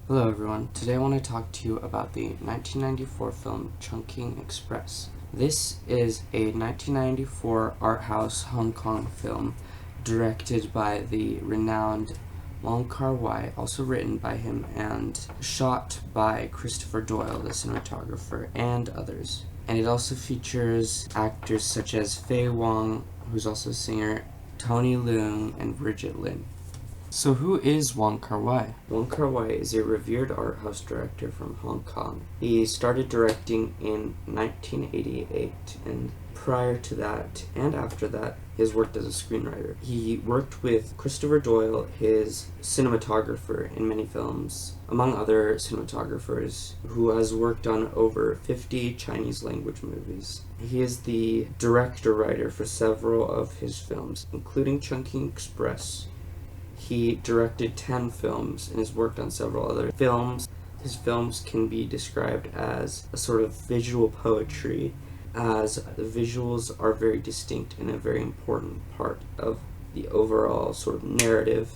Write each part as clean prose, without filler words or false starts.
Hello everyone, today I want to talk to you about the 1994 film Chungking Express. This is a 1994 art house Hong Kong film directed by the renowned Wong Kar-wai, also written by him and shot by Christopher Doyle, the cinematographer, and others. And it also features actors such as Faye Wong, who's also a singer, Tony Leung, and Bridget Lin. So who is Wong Kar-wai? Wong Kar-wai is a revered art house director from Hong Kong. He started directing in 1988, and prior to that and after that, he has worked as a screenwriter. He worked with Christopher Doyle, his cinematographer, in many films, among other cinematographers, who has worked on over 50 Chinese language movies. He is the director-writer for several of his films, including Chungking Express. He directed 10 films and has worked on several other films. His films can be described as a sort of visual poetry, as the visuals are very distinct and a very important part of the overall sort of narrative.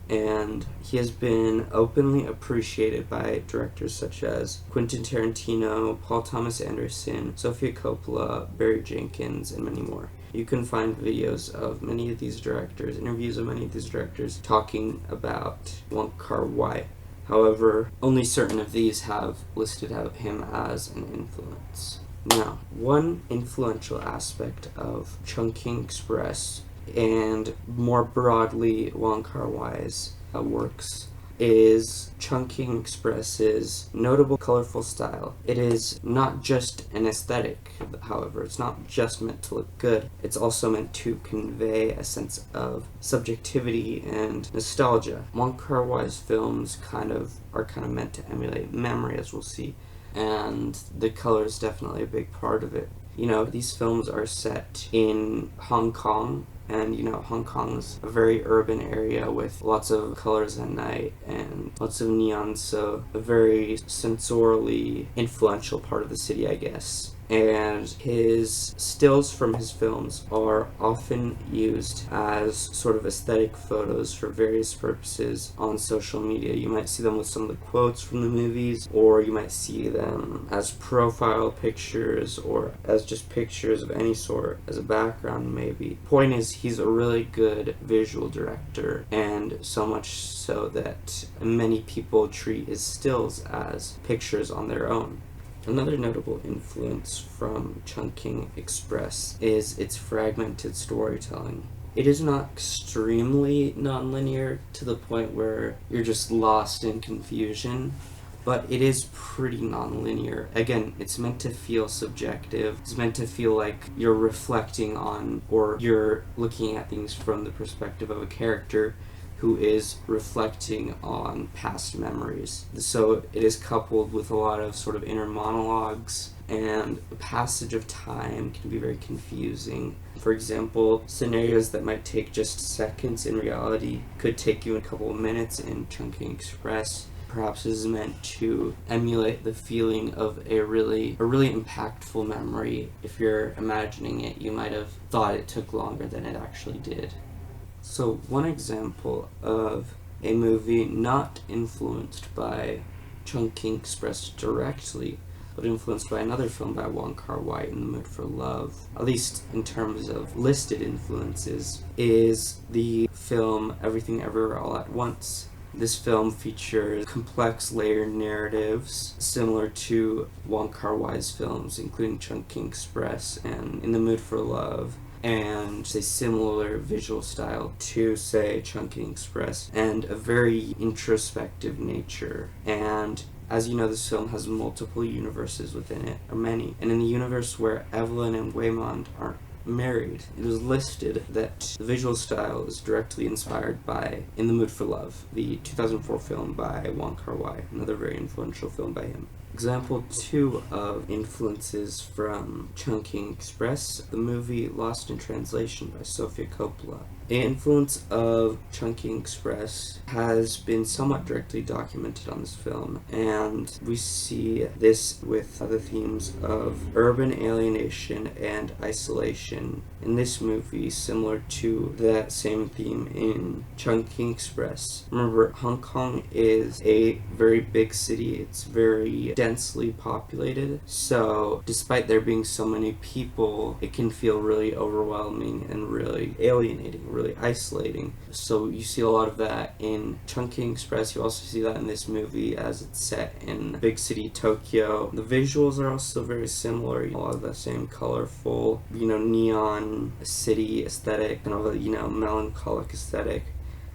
And he has been openly appreciated by directors such as Quentin Tarantino, Paul Thomas Anderson, Sofia Coppola, Barry Jenkins, and many more. You can find videos of many of these directors, interviews of many of these directors, talking about Wong Kar-wai. However, only certain of these have listed out him as an influence. Now, one influential aspect of Chungking Express, and more broadly Wong Kar-wai's works, is Chungking Express's notable colorful style. It is not just an aesthetic, however. It's not just meant to look good. It's also meant to convey a sense of subjectivity and nostalgia. Wong Kar-wai's films are kind of meant to emulate memory, as we'll see, and the color is definitely a big part of it. These films are set in Hong Kong, and Hong Kong's a very urban area with lots of colors at night and lots of neon, so a very sensorially influential part of the city, I guess. And his stills from his films are often used as sort of aesthetic photos for various purposes on social media. You might see them with some of the quotes from the movies, or you might see them as profile pictures, or as just pictures of any sort as a background maybe. Point is, he's a really good visual director, and so much so that many people treat his stills as pictures on their own. Another notable influence from Chungking Express is its fragmented storytelling. It is not extremely nonlinear to the point where you're just lost in confusion, but it is pretty nonlinear. Again, it's meant to feel subjective. It's meant to feel like you're reflecting on, or you're looking at things from the perspective of a character who is reflecting on past memories. So it is coupled with a lot of sort of inner monologues, and the passage of time can be very confusing. For example, scenarios that might take just seconds in reality could take you a couple of minutes in Chungking Express. Perhaps is meant to emulate the feeling of a really impactful memory. If you're imagining it, you might have thought it took longer than it actually did. So one example of a movie not influenced by Chungking Express directly, but influenced by another film by Wong Kar-wai, In the Mood for Love, at least in terms of listed influences, is the film Everything Everywhere All at Once. This film features complex layered narratives similar to Wong Kar-wai's films, including Chungking Express and In the Mood for Love, and a similar visual style to, say, Chungking Express, and a very introspective nature. And as you know, this film has multiple universes within it, or many. And in the universe where Evelyn and Waymond aren't married, it was listed that the visual style is directly inspired by In the Mood for Love, the 2004 film by Wong Kar-wai, another very influential film by him. Example 2 of influences from Chungking Express, the movie Lost in Translation by Sofia Coppola. The influence of Chungking Express has been somewhat directly documented on this film, and we see this with the themes of urban alienation and isolation in this movie, similar to that same theme in Chungking Express. Remember, Hong Kong is a very big city. It's very densely populated, so despite there being so many people, it can feel really overwhelming and really alienating, really isolating. So you see a lot of that in Chungking Express. You also see that in this movie as it's set in big city Tokyo. The visuals are also very similar. A lot of the same colorful, neon city aesthetic, kind of a, melancholic aesthetic.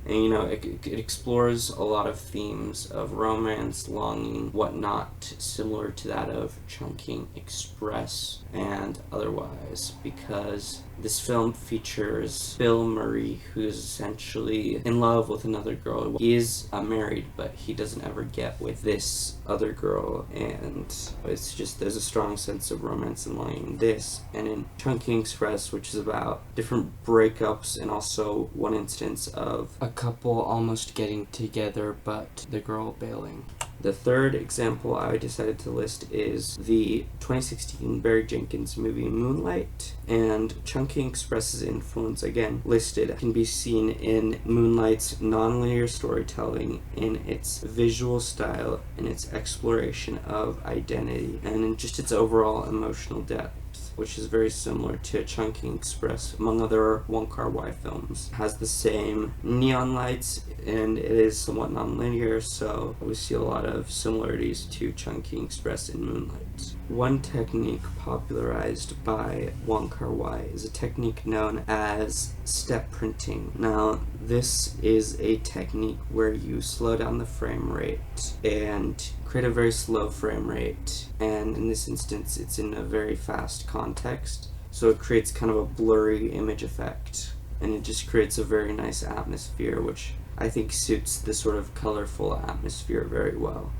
And it explores a lot of themes of romance, longing, whatnot, similar to that of Chungking Express and otherwise, because this film features Bill Murray, who's essentially in love with another girl. He is married, but he doesn't ever get with this other girl, and it's just, there's a strong sense of romance and longing in this. And in Chungking Express, which is about different breakups and also one instance of a couple almost getting together but the girl bailing. The third example I decided to list is the 2016 Barry Jenkins movie Moonlight, and Chungking Express's influence, again listed, can be seen in Moonlight's nonlinear storytelling, in its visual style, in its exploration of identity, and in just its overall emotional depth, which is very similar to Chungking Express, among other Wong Kar-wai films. It has the same neon lights, and it is somewhat non-linear, so we see a lot of similarities to Chungking Express in Moonlight. One technique popularized by Wong Kar-wai is a technique known as step printing. Now, this is a technique where you slow down the frame rate and create a very slow frame rate, and in this instance it's in a very fast context, so it creates kind of a blurry image effect, and it just creates a very nice atmosphere, which I think suits the sort of colorful atmosphere very well.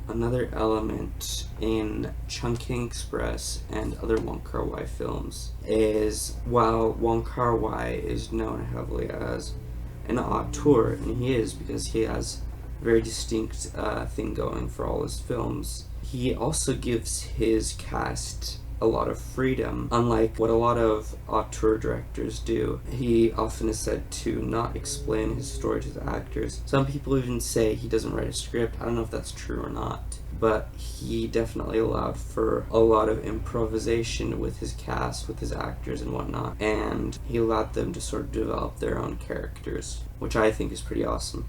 Another element in Chungking Express and other Wong Kar-wai films is, while Wong Kar-wai is known heavily as an auteur, and he is because he has very distinct thing going for all his films, he also gives his cast a lot of freedom, unlike what a lot of auteur directors do. He often is said to not explain his story to the actors. Some people even say he doesn't write a script. I don't know if that's true or not, but he definitely allowed for a lot of improvisation with his cast, with his actors and whatnot, and he allowed them to sort of develop their own characters, which I think is pretty awesome.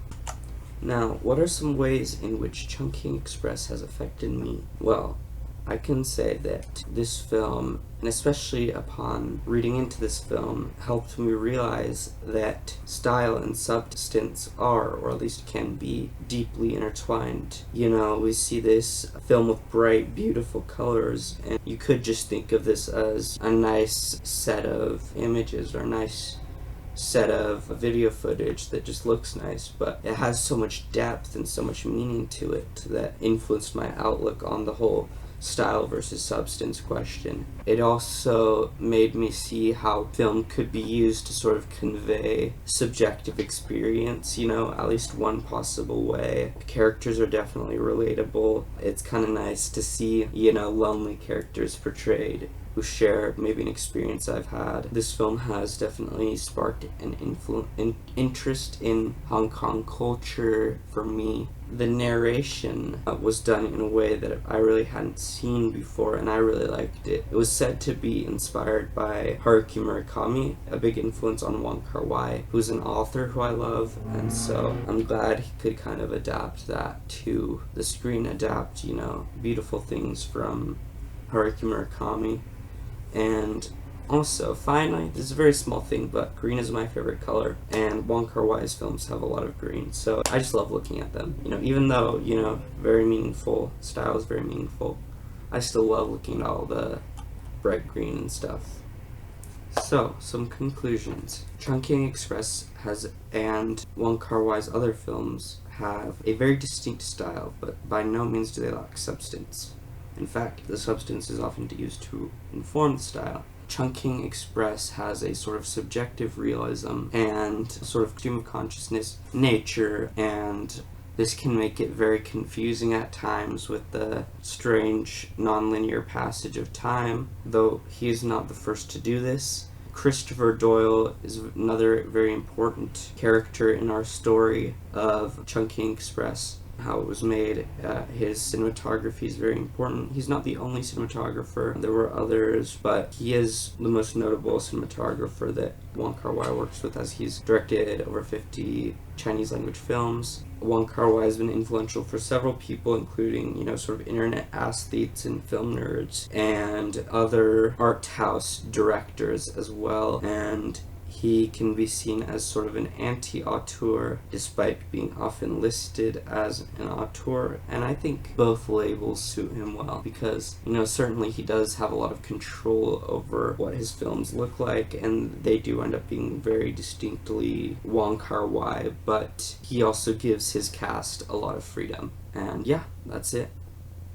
Now, what are some ways in which Chungking Express has affected me? Well, I can say that this film, and especially upon reading into this film, helped me realize that style and substance are, or at least can be, deeply intertwined. We see this film with bright, beautiful colors, and you could just think of this as a nice set of images, or a nice set of video footage that just looks nice, but it has so much depth and so much meaning to it that influenced my outlook on the whole style versus substance question. It also made me see how film could be used to sort of convey subjective experience, at least one possible way. The characters are definitely relatable. It's kind of nice to see, lonely characters portrayed who share maybe an experience I've had. This film has definitely sparked an interest in Hong Kong culture for me. The narration was done in a way that I really hadn't seen before, and I really liked it. It was said to be inspired by Haruki Murakami, a big influence on Wong Kar-wai, who's an author who I love, and so I'm glad he could kind of adapt that to the screen, adapt, beautiful things from Haruki Murakami. And also, finally, this is a very small thing, but green is my favorite color, and Wong Kar-wai's films have a lot of green, so I just love looking at them. Even though, very meaningful, style is very meaningful, I still love looking at all the bright green and stuff. So, some conclusions. Chungking Express and Wong Kar-wai's other films have a very distinct style, but by no means do they lack substance. In fact, the substance is often used to inform the style. Chungking Express has a sort of subjective realism and sort of stream of consciousness nature, and this can make it very confusing at times with the strange non-linear passage of time, though he is not the first to do this. Christopher Doyle is another very important character in our story of Chungking Express. How it was made, his cinematography is very important. He's not the only cinematographer, there were others, but he is the most notable cinematographer that Wong Kar-wai works with, as he's directed over 50 Chinese language films. Wong Kar-wai has been influential for several people, including, sort of internet aesthetes and film nerds, and other art house directors as well, and he can be seen as sort of an anti-auteur, despite being often listed as an auteur, and I think both labels suit him well, because, certainly he does have a lot of control over what his films look like, and they do end up being very distinctly Wong Kar-wai, but he also gives his cast a lot of freedom. And yeah, that's it.